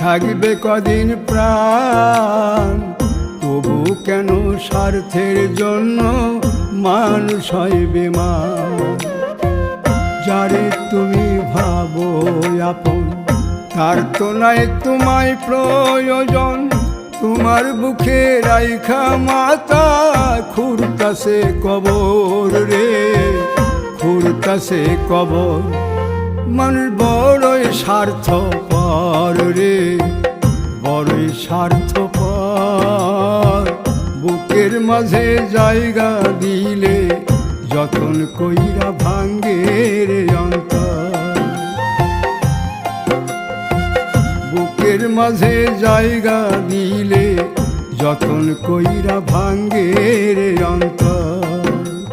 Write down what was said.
থাকবে কদিন প্রাণ, তবু কেন স্বার্থের জন্য মানুষ হয় বেমান। যারে তুমি ভাবো আপন, তার তো নাই তোমায় প্রয়োজন। তোমার বুকে রাইখা মাতা খুঁড়তাছে কবর রে, খুঁড়তাছে কবর। মানুষ বড়ই স্বার্থপর রে, বড়ই স্বার্থপর। বুকের মাঝে জায়গা দিলে যতন কইরা ভাঙ্গে রে অন্তর। বুকের মাঝে জায়গা দিলে যতন কইরা ভাঙ্গে রে অন্তর।